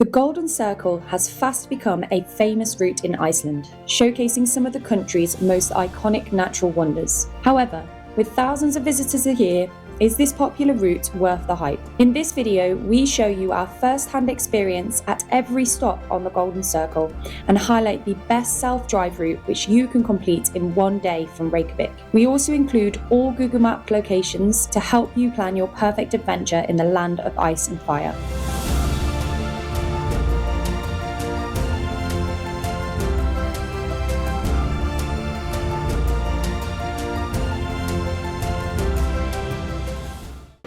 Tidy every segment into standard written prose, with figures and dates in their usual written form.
The Golden Circle has fast become a famous route in Iceland, showcasing some of the country's most iconic natural wonders. However, with thousands of visitors a year, is this popular route worth the hype? In this video, we show you our first-hand experience at every stop on the Golden Circle and highlight the best self-drive route which you can complete in one day from Reykjavik. We also include all Google Map locations to help you plan your perfect adventure in the land of ice and fire.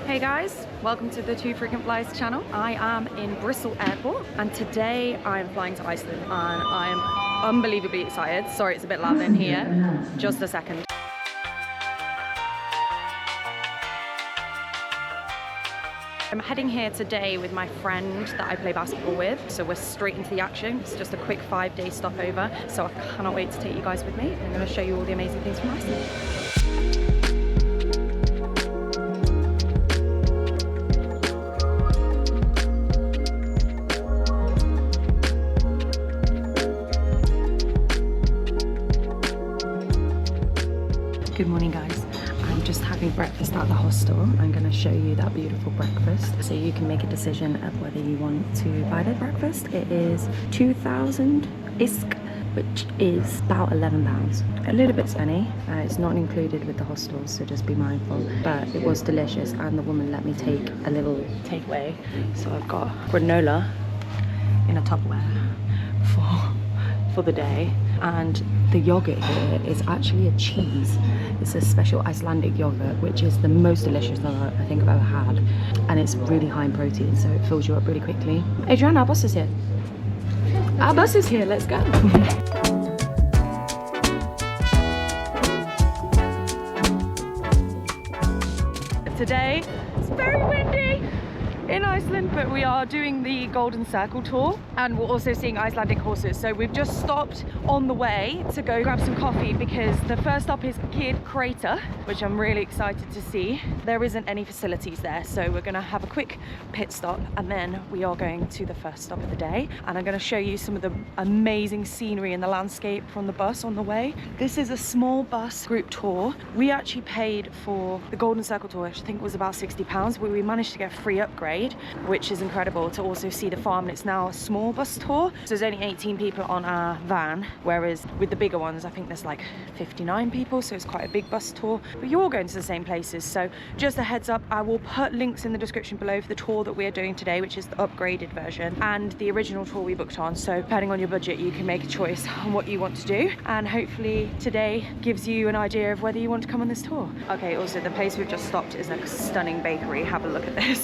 Hey guys, welcome to the Two Frequent Flyers channel. I am in Bristol Airport and today I'm flying to Iceland and I am unbelievably excited. Sorry it's a bit loud in here. Just a second. I'm heading here today with my friend that I play basketball with, so we're straight into the action. It's just a quick 5-day stopover, so I cannot wait to take you guys with me. I'm going to show you all the amazing things from Iceland. Good morning guys, I'm just having breakfast at the hostel. I'm going to show you that beautiful breakfast so you can make a decision of whether you want to buy the breakfast. It is 2,000 isk, which is about £11. A little bit spenny, it's not included with the hostel, so just be mindful, but it was delicious and the woman let me take a little takeaway. So I've got granola in a Tupperware for the day, and the yogurt here is actually a cheese. It's a special Icelandic yogurt, which is the most delicious thing I think I've ever had, and it's really high in protein, so it fills you up really quickly. Adrian, our bus is here. Our bus is here, let's go. Today, it's very windy in Iceland, but we are doing the Golden Circle tour and we're also seeing Icelandic horses. So we've just stopped on the way to go grab some coffee because the first stop is Kerid Crater, which I'm really excited to see. There isn't any facilities there, so we're gonna have a quick pit stop and then we are going to the first stop of the day, and I'm gonna show you some of the amazing scenery and the landscape from the bus on the way. This is a small bus group tour. We actually paid for the Golden Circle tour, which I think was about £60, but we managed to get a free upgrade, which is incredible, to also see the farm. And it's now a small bus tour, so there's only 18 people on our van, whereas with the bigger ones I think there's like 59 people, so it's quite a big bus tour, but you're all going to the same places. So just a heads up, I will put links in the description below for the tour that we are doing today, which is the upgraded version, and the original tour we booked on. So depending on your budget you can make a choice on what you want to do, and hopefully today gives you an idea of whether you want to come on this tour. Okay, also the place we've just stopped is a stunning bakery. Have a look at this.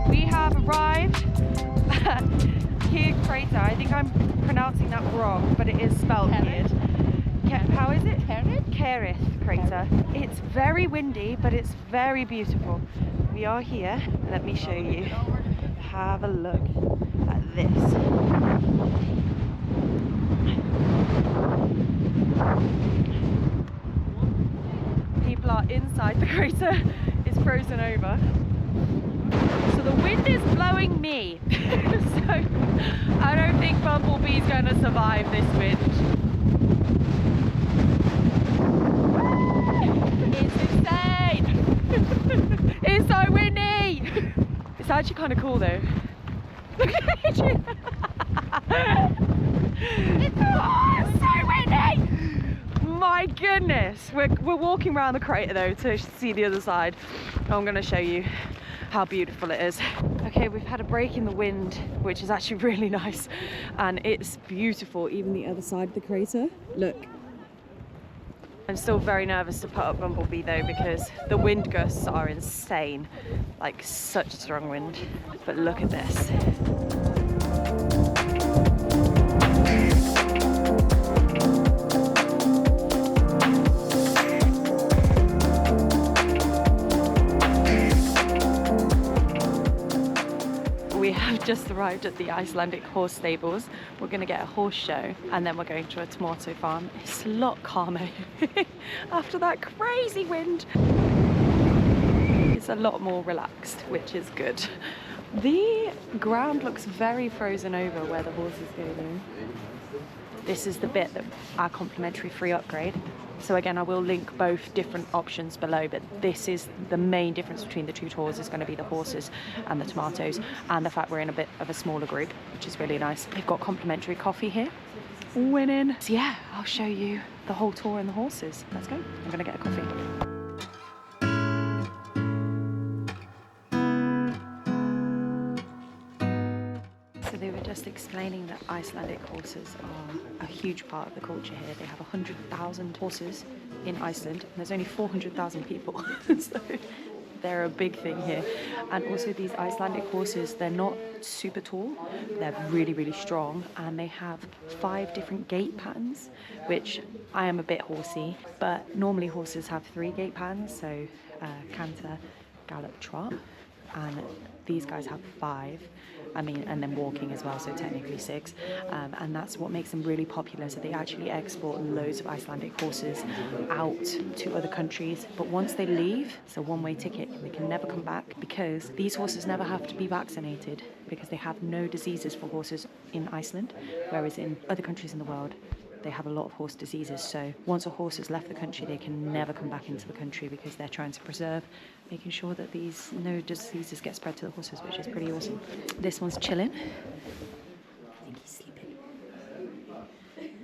We have arrived at Kerid Crater. I think I'm pronouncing that wrong, but it is spelled weird. How is it? Kerið Crater. It's very windy, but it's very beautiful. We are here. Let me show you. Have a look at this. People are inside the crater. It's frozen over. So the wind is blowing me. So I don't think Bumblebee's going to survive this wind. It's insane! It's so windy! It's actually kind of cool though. Look at Adrian! It's so windy! My goodness! We're walking around the crater though to see the other side. I'm going to show you how beautiful it is. Okay, we've had a break in the wind, which is actually really nice, and it's beautiful, even the other side of the crater. Look. I'm still very nervous to put up Bumblebee though, because the wind gusts are insane, like such strong wind. But look at this. just arrived at the Icelandic horse stables. We're going to get a horse show and then we're going to a tomato farm. It's a lot calmer after that crazy wind. It's a lot more relaxed, which is good. The ground looks very frozen over where the horses go though. This is the bit that our complimentary free upgrade. So again, I will link both different options below, but this is the main difference between the two tours is going to be the horses and the tomatoes, and the fact we're in a bit of a smaller group, which is really nice. They've got complimentary coffee here. Winning. So yeah, I'll show you the whole tour and the horses. Let's go. I'm going to get a coffee. They were just explaining that Icelandic horses are a huge part of the culture here. They have 100,000 horses in Iceland and there's only 400,000 people. So they're a big thing here. And also these Icelandic horses, they're not super tall, they're really, really strong, and they have 5 different gait patterns, which I am a bit horsey, but normally horses have 3 gait patterns, so canter, gallop, trot, and these guys have 5. I mean, and then walking as well, so technically 6, and that's what makes them really popular. So they actually export loads of Icelandic horses out to other countries, but once they leave, it's a one-way ticket. They can never come back because these horses never have to be vaccinated because they have no diseases for horses in Iceland, whereas in other countries in the world they have a lot of horse diseases. So once a horse has left the country, they can never come back into the country because they're trying to preserve, making sure that these no diseases get spread to the horses, which is pretty awesome. This one's chilling. I think he's sleeping.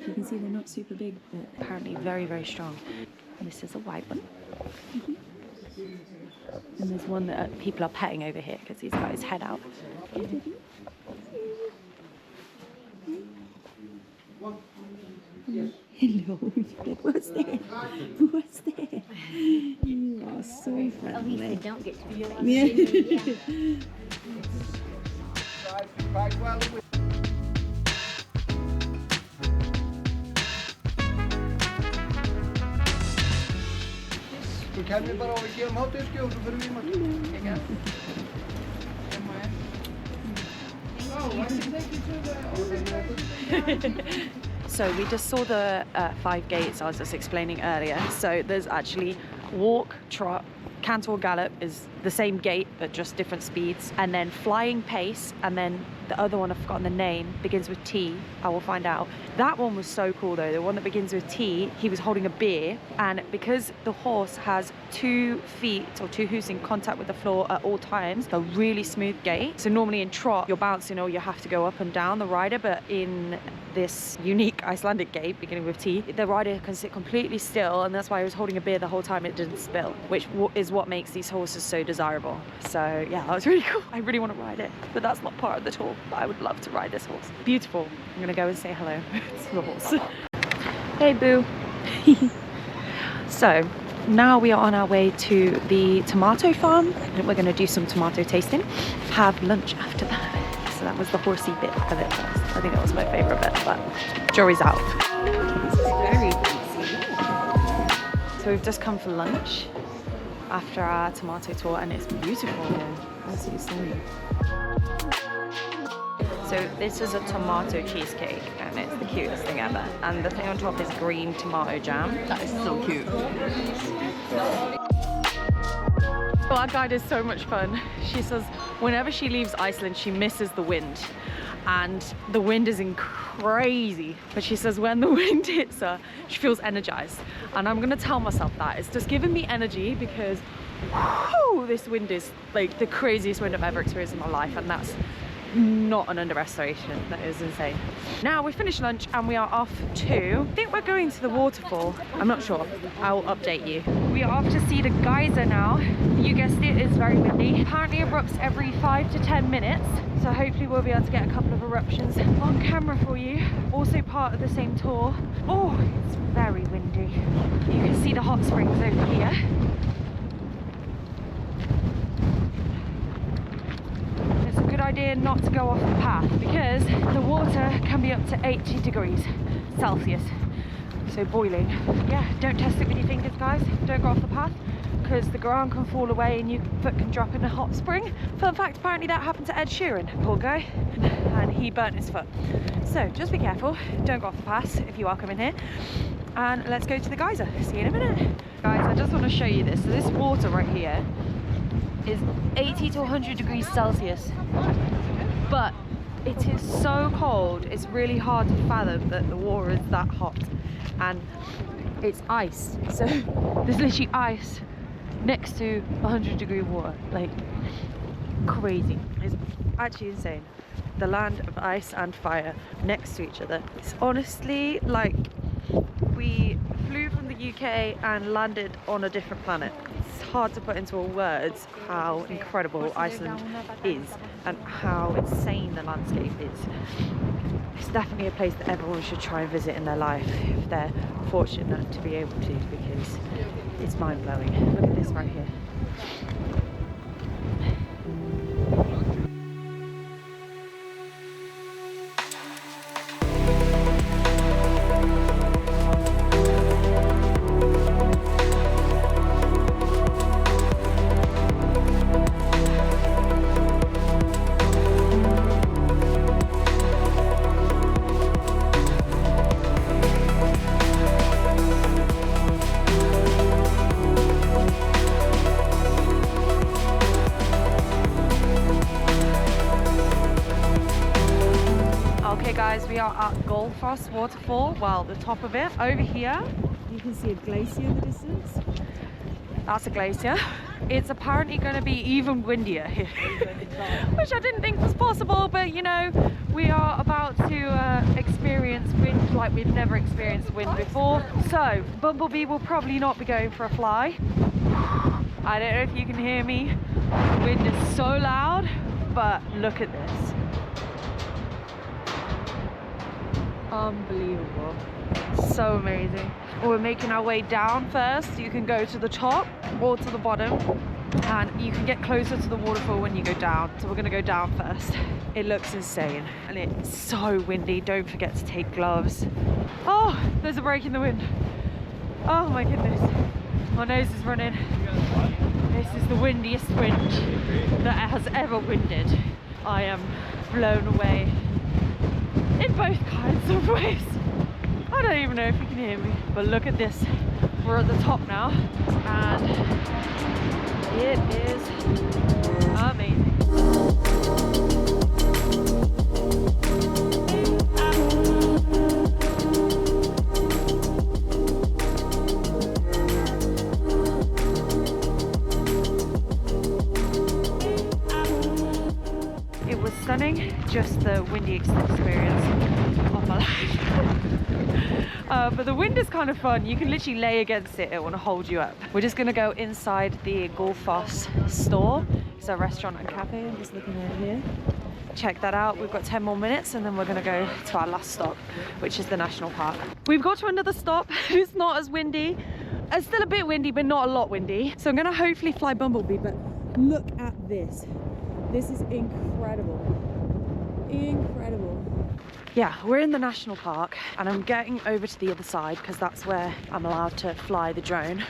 You can see they're not super big, but apparently very, very strong. And this is a white one. And there's one that people are petting over here because he's got his head out. Hello, what's there? What's there? You are so friendly. At least they don't get to be like Þú kemur bara og við gefum hátíðskjöf og svo fyrir við í mat. So we just saw the 5 gates I was just explaining earlier. So there's actually walk, trot, canter or gallop is the same gait but just different speeds, and then flying pace, and then the other one I've forgotten the name, begins with T. I will find out. That one was so cool though. The one that begins with T, he was holding a beer, and because the horse has 2 feet or 2 hooves in contact with the floor at all times, a really smooth gait. So normally in trot you're bouncing or you have to go up and down the rider, but in this unique Icelandic gait beginning with T, the rider can sit completely still, and that's why he was holding a beer the whole time. It didn't spill, which is what makes these horses so desirable. So yeah, that was really cool. I really want to ride it, but that's not part of the tour. But I would love to ride this horse. Beautiful. I'm gonna go and say hello to the horse. Hey boo. So now we are on our way to the tomato farm, and we're gonna do some tomato tasting, have lunch after that. So that was the horsey bit of it first. I think that was my favorite bit, but jury's out. this is very fancy. So we've just come for lunch after our tomato tour, and it's beautiful here, as you see. So this is a tomato cheesecake, and it's the cutest thing ever. And the thing on top is green tomato jam. That is so cute. Well, our guide is so much fun. She says whenever she leaves Iceland, she misses the wind. And the wind is crazy. But she says when the wind hits her, she feels energized. And I'm gonna tell myself that. It's just giving me energy because whew, this wind is like the craziest wind I've ever experienced in my life. And that's not an underestimation. That is insane. Now we finished lunch and we are off to, I think we're going to the waterfall. I'm not sure. I'll update you. We are off to see the geyser now. You guessed it, it's very windy. Apparently erupts every 5 to 10 minutes. So hopefully we'll be able to get a couple of eruptions on camera for you. Also part of the same tour. Oh, it's very windy. You can see the hot springs over here. Idea not to go off the path because the water can be up to 80 degrees Celsius, so boiling. Yeah, don't test it with your fingers, guys. Don't go off the path. because the ground can fall away and your foot can drop in a hot spring. Fun fact, apparently that happened to Ed Sheeran, poor guy, and he burnt his foot. So just be careful, don't go off the pass if you are coming here. And let's go to the geyser. See you in a minute. Guys, I just want to show you this. So this water right here is 80 to 100 degrees Celsius, but it is so cold, it's really hard to fathom that the water is that hot. And it's ice, so there's literally ice next to 100-degree water, like crazy. It's actually insane. The land of ice and fire next to each other. It's honestly like we flew from the UK and landed on a different planet. It's hard to put into words how incredible Iceland is and how insane the landscape is. It's definitely a place that everyone should try and visit in their life if they're fortunate enough to be able to, because it's mind-blowing. Look at this right here. Guys, we are at Gullfoss Waterfall, well, the top of it. Over here, you can see a glacier in the distance. That's a glacier. It's apparently going to be even windier here, which I didn't think was possible, but you know, we are about to experience wind like we've never experienced wind before. So, Bumblebee will probably not be going for a fly. I don't know if you can hear me. The wind is so loud, but look at this. Unbelievable, so amazing. We're making our way down first. You can go to the top or to the bottom, and you can get closer to the waterfall when you go down. So we're going to go down first. It looks insane and it's so windy. Don't forget to take gloves. Oh, there's a break in the wind. Oh my goodness, my nose is running. This is the windiest wind that has ever winded. I am blown away in both kinds of ways. I don't even know if you can hear me, but look at this. We're at the top now and it is amazing. It was stunning, just the windy experience of my life. But the wind is kind of fun. You can literally lay against it, it will hold you up. We're just going to go inside the Gullfoss store. It's a restaurant and cafe. I'm just looking over here. Check that out. We've got 10 more minutes and then we're going to go to our last stop, which is the national park. We've got to another stop. It's not as windy. It's still a bit windy, but not a lot windy. So I'm going to hopefully fly Bumblebee, but look at this. This is incredible. Incredible. Yeah, we're in the national park and I'm getting over to the other side because that's where I'm allowed to fly the drone.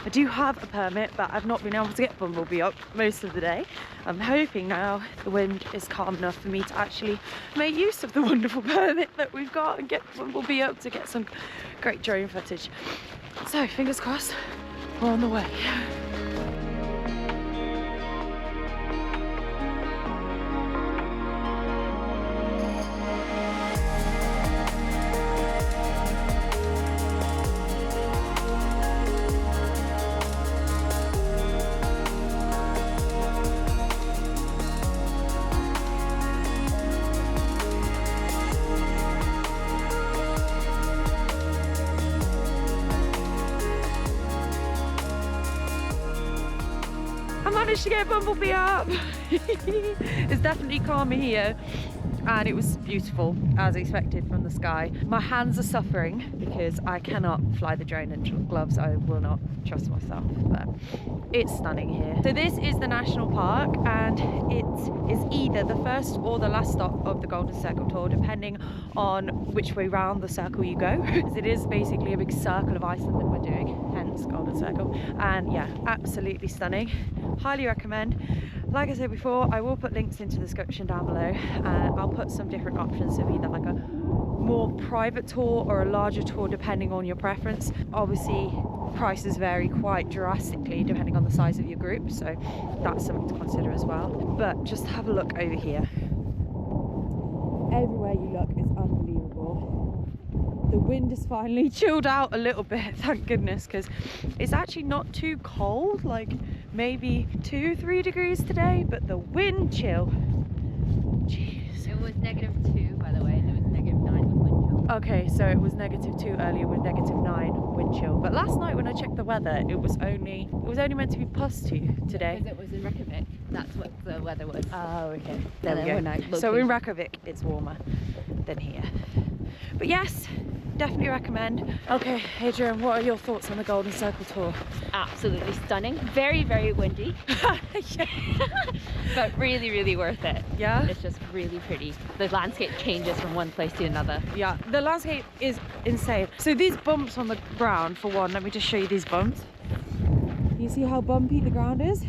I do have a permit, but I've not been able to get Bumblebee up most of the day. I'm hoping now the wind is calm enough for me to actually make use of the wonderful permit that we've got and get Bumblebee up to get some great drone footage. So fingers crossed, we're on the way. I managed to get Bumblebee up. It's definitely calmer here and it was beautiful as expected from the sky. My hands are suffering because I cannot fly the drone in gloves. I will not trust myself, but it's stunning here. So this is the national park and it is either the first or the last stop of the Golden Circle tour, depending on which way round the circle you go. It is basically a big circle of Iceland that we're doing, hence It's Golden Circle, and yeah, absolutely stunning. Highly recommend. Like I said before, I will put links into the description down below, and I'll put some different options of either like a more private tour or a larger tour depending on your preference. Obviously prices vary quite drastically depending on the size of your group, so that's something to consider as well. But just have a look over here. Everywhere you look is unbelievable. The wind has finally chilled out a little bit, thank goodness, because it's actually not too cold, like maybe 2-3 degrees today, but the wind chill, jeez. It was -2, by the way, and it was -9 with wind chill. Okay, so it was -2 earlier with -9 wind chill, but last night when I checked the weather, it was only meant to be +2 today. Because it was in Reykjavik, that's what the weather was. Oh, okay. There And we then go. when I So in located- Reykjavik, it's warmer than here. But yes, definitely recommend. Okay, Adrian, what are your thoughts on the Golden Circle tour? Absolutely stunning. Very, very windy. But really, really worth it. Yeah? It's just really pretty. The landscape changes from one place to another. Yeah, the landscape is insane. So these bumps on the ground, for one, let me just show you these bumps. You see how bumpy the ground is?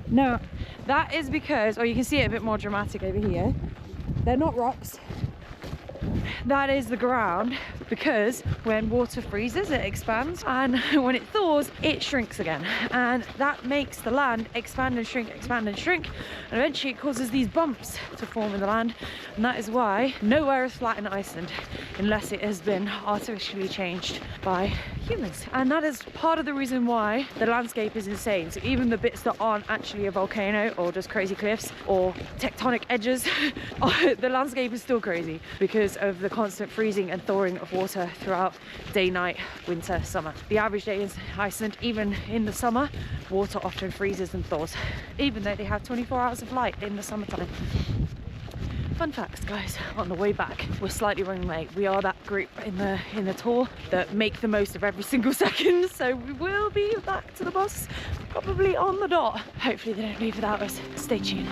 Now, that is because, or you can see it a bit more dramatic over here. They're not rocks. That is the ground, because when water freezes it expands, and when it thaws it shrinks again, and that makes the land expand and shrink, and eventually it causes these bumps to form in the land. And that is why nowhere is flat in Iceland unless it has been artificially changed by humans. And that is part of the reason why the landscape is insane. So even the bits that aren't actually a volcano or just crazy cliffs or tectonic edges, the landscape is still crazy because of the constant freezing and thawing of water throughout day, night, winter, summer. The average day in Iceland, even in the summer, water often freezes and thaws, even though they have 24 hours of light in the summertime. Fun facts, guys, on the way back. We're slightly running late. We are that group in the tour that make the most of every single second, so we will be back to the bus probably on the dot. Hopefully they don't leave without us. Stay tuned.